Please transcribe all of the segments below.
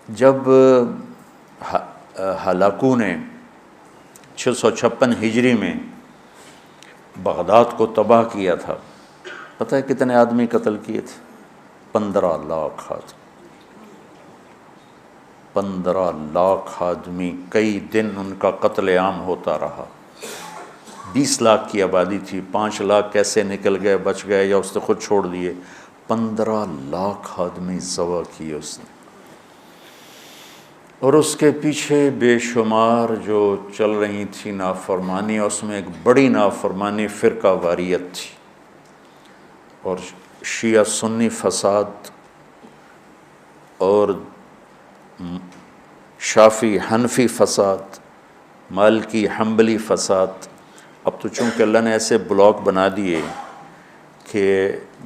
جب ہلاکو نے 656 ہجری میں بغداد کو تباہ کیا تھا، پتہ ہے کتنے آدمی قتل کیے تھے؟ 15 لاکھ آدمی، 15 لاکھ آدمی، کئی دن ان کا قتل عام ہوتا رہا۔ 20 لاکھ کی آبادی تھی، 5 لاکھ کیسے نکل گئے، بچ گئے یا اس نے خود چھوڑ دیے؟ 15 لاکھ آدمی ذبح کیے اس نے۔ اور اس کے پیچھے بے شمار جو چل رہی تھی نافرمانی، اس میں ایک بڑی نافرمانی فرقہ واریت تھی، اور شیعہ سنی فساد اور شافعی حنفی فساد، مالکی حنبلی فساد۔ اب تو چونکہ اللہ نے ایسے بلاک بنا دیے کہ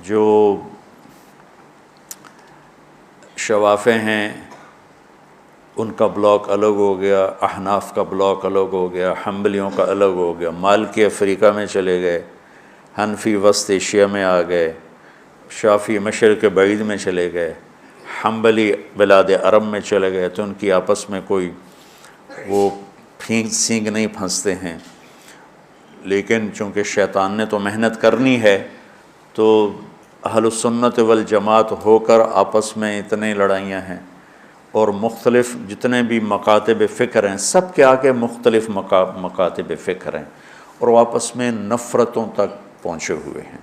جو شوافع ہیں ان کا بلاک الگ ہو گیا، احناف کا بلاک الگ ہو گیا، حنبلیوں کا الگ ہو گیا، مالکی افریقہ میں چلے گئے، حنفی وسط ایشیا میں آ گئے، شافعی مشرق بعید میں چلے گئے، حنبلی بلاد عرب میں چلے گئے، تو ان کی آپس میں کوئی وہ پھینک سینگ نہیں پھنستے ہیں۔ لیکن چونکہ شیطان نے تو محنت کرنی ہے، تو اہل السنت والجماعت ہو کر آپس میں اتنے لڑائیاں ہیں، اور مختلف جتنے بھی مکاتب فکر ہیں سب کے آگے مختلف مکاتب فکر ہیں، اور وہ آپس میں نفرتوں تک پہنچے ہوئے ہیں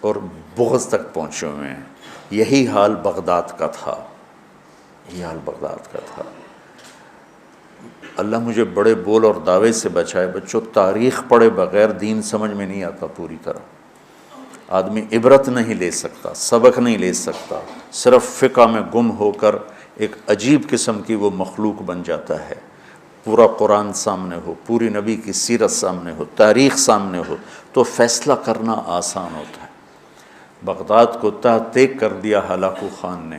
اور بغض تک پہنچے ہوئے ہیں۔ یہی حال بغداد کا تھا، یہی حال بغداد کا تھا۔ اللہ مجھے بڑے بول اور دعوے سے بچائے۔ بچوں، تاریخ پڑھے بغیر دین سمجھ میں نہیں آتا پوری طرح۔ آدمی عبرت نہیں لے سکتا، سبق نہیں لے سکتا، صرف فقہ میں گم ہو کر ایک عجیب قسم کی وہ مخلوق بن جاتا ہے۔ پورا قرآن سامنے ہو، پوری نبی کی سیرت سامنے ہو، تاریخ سامنے ہو، تو فیصلہ کرنا آسان ہوتا ہے۔ بغداد کو تحت کر دیا ہلاکو خان نے،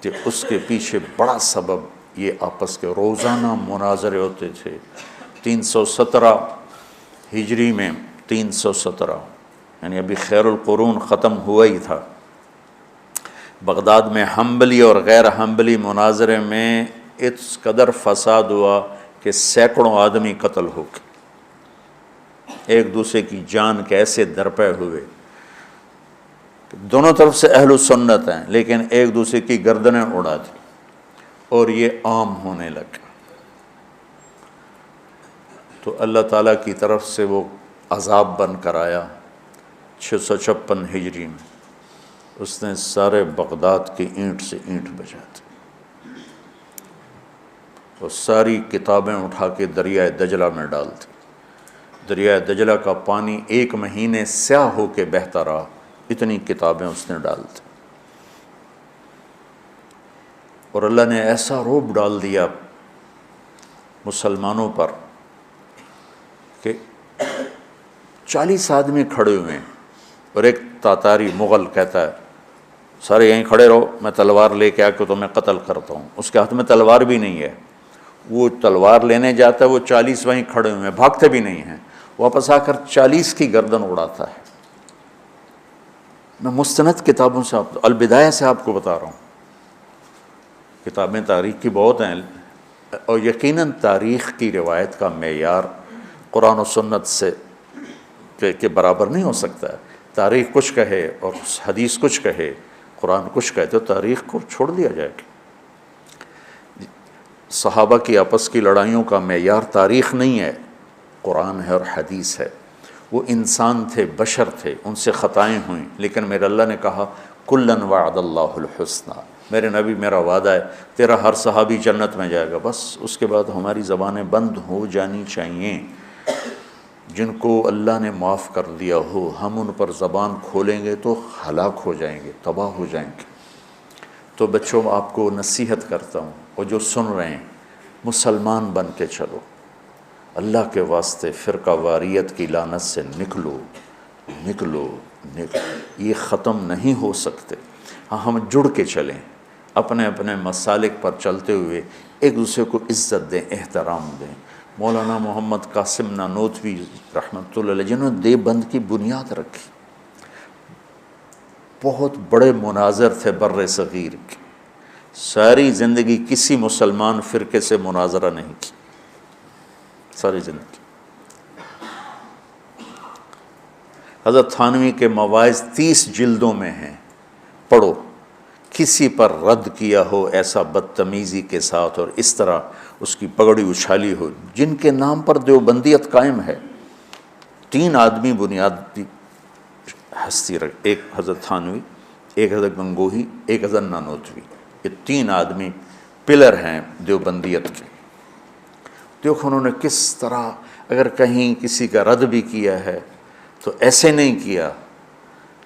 کہ اس کے پیچھے بڑا سبب یہ آپس کے روزانہ مناظرے ہوتے تھے۔ 317 ہجری میں، 317 یعنی ابھی خیر القرون ختم ہوا ہی تھا، بغداد میں حنبلی اور غیر حنبلی مناظرے میں اس قدر فساد ہوا کہ سینکڑوں آدمی قتل ہو گئے، ایک دوسرے کی جان کے ایسے درپے ہوئے۔ دونوں طرف سے اہل سنت ہیں، لیکن ایک دوسرے کی گردنیں اڑا دی، اور یہ عام ہونے لگا۔ تو اللہ تعالیٰ کی طرف سے وہ عذاب بن کر آیا 656 ہجری میں، اس نے سارے بغداد کی اینٹ سے اینٹ بجا دی، اور ساری کتابیں اٹھا کے دریائے دجلہ میں ڈال دی۔ دریائے دجلہ کا پانی 1 مہینے سیاہ ہو کے بہتا رہا، اتنی کتابیں اس نے ڈال دی۔ اور اللہ نے ایسا رعب ڈال دیا مسلمانوں پر کہ 40 آدمی کھڑے ہوئے ہیں، اور ایک تاتاری مغل کہتا ہے سارے یہیں کھڑے رہو، میں تلوار لے کے آ کے تمہیں قتل کرتا ہوں۔ اس کے ہاتھ میں تلوار بھی نہیں ہے، وہ تلوار لینے جاتا ہے، وہ 40 وہیں کھڑے ہوئے ہیں، بھاگتے بھی نہیں ہیں، واپس آ کر 40 کی گردن اڑاتا ہے۔ میں مستند کتابوں سے البدایہ سے آپ کو بتا رہا ہوں، کتابیں تاریخ کی بہت ہیں، اور یقیناً تاریخ کی روایت کا معیار قرآن و سنت سے کے برابر نہیں ہو سکتا ہے۔ تاریخ کچھ کہے اور حدیث کچھ کہے، قرآن کچھ کہے، تو تاریخ کو چھوڑ دیا جائے گا۔ صحابہ کی آپس کی لڑائیوں کا معیار تاریخ نہیں ہے، قرآن ہے اور حدیث ہے۔ وہ انسان تھے، بشر تھے، ان سے خطائیں ہوئیں، لیکن میرے اللہ نے کہا کُلًا وعد اللہ الحسنى، میرے نبی میرا وعدہ ہے تیرا ہر صحابی جنت میں جائے گا۔ بس اس کے بعد ہماری زبانیں بند ہو جانی چاہیے۔ جن کو اللہ نے معاف کر دیا ہو، ہم ان پر زبان کھولیں گے تو ہلاک ہو جائیں گے، تباہ ہو جائیں گے۔ تو بچوں، آپ کو نصیحت کرتا ہوں، اور جو سن رہے ہیں، مسلمان بن کے چلو، اللہ کے واسطے فرقہ واریت کی لعنت سے نکلو نکلو نکلو، یہ ختم نہیں ہو سکتے۔ ہاں، ہم جڑ کے چلیں، اپنے اپنے مسالک پر چلتے ہوئے ایک دوسرے کو عزت دیں، احترام دیں۔ مولانا محمد قاسم نانوتوی رحمۃ اللہ علیہ، جنہوں نے دیوبند کی بنیاد رکھی، بہت بڑے مناظر تھے بر صغیر کے، ساری زندگی کسی مسلمان فرقے سے مناظرہ نہیں کی، ساری زندگی۔ حضرت تھانوی کے مواعظ 30 جلدوں میں ہیں، پڑھو۔ کسی پر رد کیا ہو ایسا بدتمیزی کے ساتھ اور اس طرح اس کی پگڑی اچھالی ہو، جن کے نام پر دیوبندیت قائم ہے۔ 3 آدمی بنیادی ہستی رکھ، ایک حضرت تھانوی، ایک حضرت گنگوہی، ایک حضرت نانوتوی، یہ 3 آدمی پلر ہیں دیوبندیت کے۔ دیکھو انہوں نے کس طرح، اگر کہیں کسی کا رد بھی کیا ہے تو ایسے نہیں کیا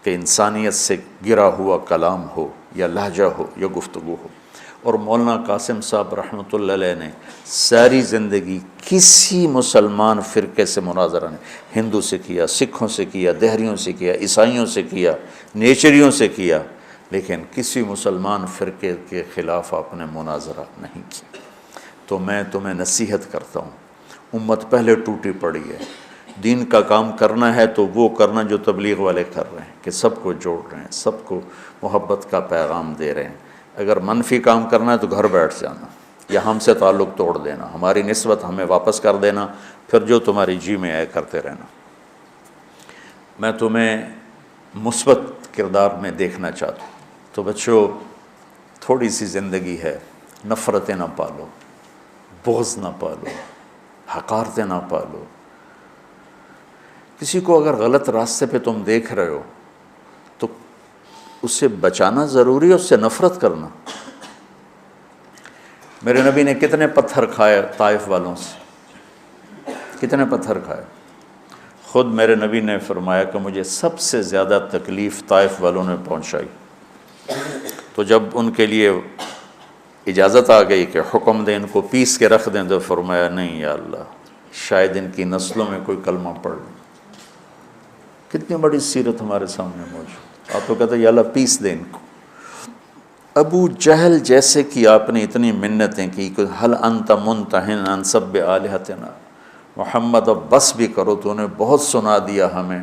کہ انسانیت سے گرا ہوا کلام ہو یا لہجہ ہو یا گفتگو ہو۔ اور مولانا قاسم صاحب رحمۃ اللہ علیہ نے ساری زندگی کسی مسلمان فرقے سے مناظرہ نہیں، ہندو سے کیا، سکھوں سے کیا، دہریوں سے کیا، عیسائیوں سے کیا، نیچریوں سے کیا، لیکن کسی مسلمان فرقے کے خلاف آپ نے مناظرہ نہیں کیا۔ تو میں تمہیں نصیحت کرتا ہوں، امت پہلے ٹوٹی پڑی ہے، دین کا کام کرنا ہے تو وہ کرنا جو تبلیغ والے کر رہے ہیں، کہ سب کو جوڑ رہے ہیں، سب کو محبت کا پیغام دے رہے ہیں۔ اگر منفی کام کرنا ہے تو گھر بیٹھ جانا یا ہم سے تعلق توڑ دینا، ہماری نسبت ہمیں واپس کر دینا، پھر جو تمہاری جی میں آئے کرتے رہنا۔ میں تمہیں مثبت کردار میں دیکھنا چاہتا ہوں۔ تو بچوں، تھوڑی سی زندگی ہے، نفرتیں نہ پالو، بغض نہ پالو، حقارتیں نہ پالو۔ کسی کو اگر غلط راستے پہ تم دیکھ رہے ہو تو اس سے بچانا ضروری ہے، اس سے نفرت کرنا۔ میرے نبی نے کتنے پتھر کھائے طائف والوں سے، کتنے پتھر کھائے۔ خود میرے نبی نے فرمایا کہ مجھے سب سے زیادہ تکلیف طائف والوں نے پہنچائی۔ تو جب ان کے لیے اجازت آ گئی کہ حکم دیں، ان کو پیس کے رکھ دیں، تو فرمایا نہیں یا اللہ، شاید ان کی نسلوں میں کوئی کلمہ پڑھ لیں۔ کتنی بڑی سیرت ہمارے سامنے موجود۔ آپ تو کہتے ہیں یا اللہ پیس دیں ان کو۔ ابو جہل جیسے کی آپ نے اتنی منتیں کی کہ حل انت منتہن عن سب آلہتنا، محمد اب بس بھی کرو، تو نے بہت سنا دیا ہمیں،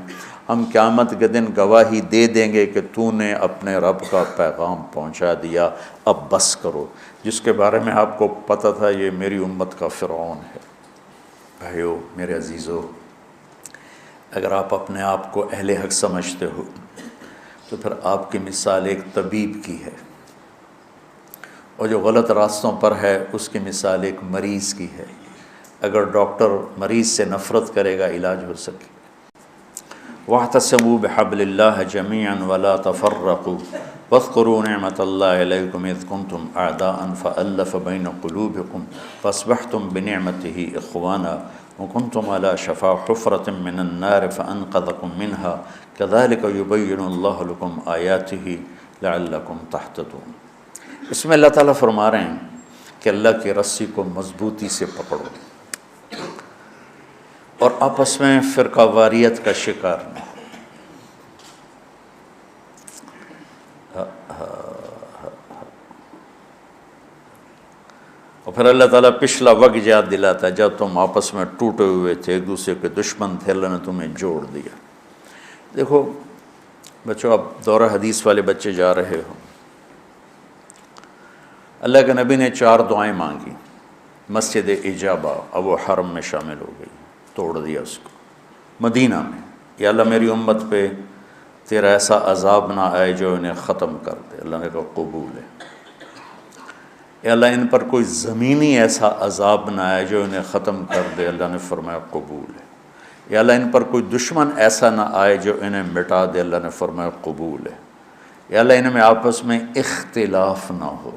ہم قیامت کے دن گواہی دے دیں گے کہ تو نے اپنے رب کا پیغام پہنچا دیا، اب بس کرو۔ جس کے بارے میں آپ کو پتہ تھا یہ میری امت کا فرعون ہے۔ بھائیو، میرے عزیزو، اگر آپ اپنے آپ کو اہل حق سمجھتے ہو تو پھر آپ کی مثال ایک طبیب کی ہے، اور جو غلط راستوں پر ہے اس کی مثال ایک مریض کی ہے۔ اگر ڈاکٹر مریض سے نفرت کرے گا علاج ہو سکے۔ وَاعْتَصِمُوا بِحَبْلِ اللَّهِ جَمِيعًا وَلَا تَفَرَّقُوا وَاذْكُرُوا نِعْمَةَ اللَّهِ عَلَيْكُمْ إِذْ كُنْتُمْ أَعْدَاءً فَأَلَّفَ بَيْنَ قُلُوبِكُمْ فَأَصْبَحْتُمْ بِنِعْمَتِهِ إِخْوَانًا وَكُنْتُمْ عَلَى شَفَا حُفْرَةٍ مِّنَ النَّارِ فَأَنْقَذَكُم مِّنْهَا كَذَلِكَ يُبَيِّنُ اللَّهُ لَكُمْ آيَاتِهِ لَعَلَّكُمْ تَهْتَدُونَ۔ اس میں اللہ تعالیٰ فرما رہے ہیں کہ اللہ کی رسی کو مضبوطی سے پکڑو اور آپس میں فرقہ واریت کا شکار نہ ہو۔ اور پھر اللہ تعالیٰ پچھلا وقت یاد دلاتا ہے جب تم آپس میں ٹوٹے ہوئے تھے، ایک دوسرے کے دشمن تھے، اللہ نے تمہیں جوڑ دیا۔ دیکھو بچوں، اب دورہ حدیث والے بچے جا رہے ہو، اللہ کے نبی نے 4 دعائیں مانگی، مسجد اجابہ، اب وہ حرم میں شامل ہو گئی، توڑ دیا اس کو۔ مدینہ میں، یا اللہ میری امت پہ تیرا ایسا عذاب نہ آئے جو انہیں ختم کر دے، اللہ نے کہا قبول ہے۔ یا اللہ ان پر کوئی زمینی ایسا عذاب نہ آئے جو انہیں ختم کر دے، اللہ نے فرمایا قبول ہے۔ یا اللہ ان پر کوئی دشمن ایسا نہ آئے جو انہیں مٹا دے، اللہ نے فرمایا قبول ہے۔ یا اللہ ان میں آپس میں اختلاف نہ ہو،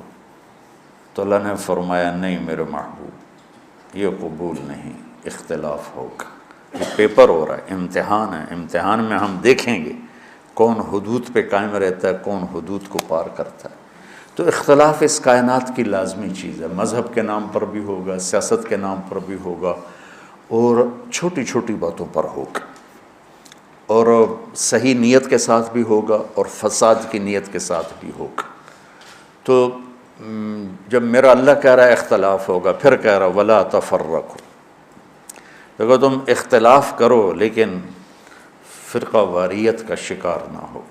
تو اللہ نے فرمایا نہیں میرے محبوب، یہ قبول نہیں، اختلاف ہوگا۔ یہ پیپر ہو رہا ہے، امتحان ہے، امتحان میں ہم دیکھیں گے کون حدود پہ قائم رہتا ہے، کون حدود کو پار کرتا ہے۔ تو اختلاف اس کائنات کی لازمی چیز ہے، مذہب کے نام پر بھی ہوگا، سیاست کے نام پر بھی ہوگا، اور چھوٹی چھوٹی باتوں پر ہوگا، اور صحیح نیت کے ساتھ بھی ہوگا اور فساد کی نیت کے ساتھ بھی ہوگا۔ تو جب میرا اللہ کہہ رہا ہے اختلاف ہوگا، پھر کہہ رہا ولا تفرقوا، دیکھو تم اختلاف کرو لیکن فرقہ واریت کا شکار نہ ہو۔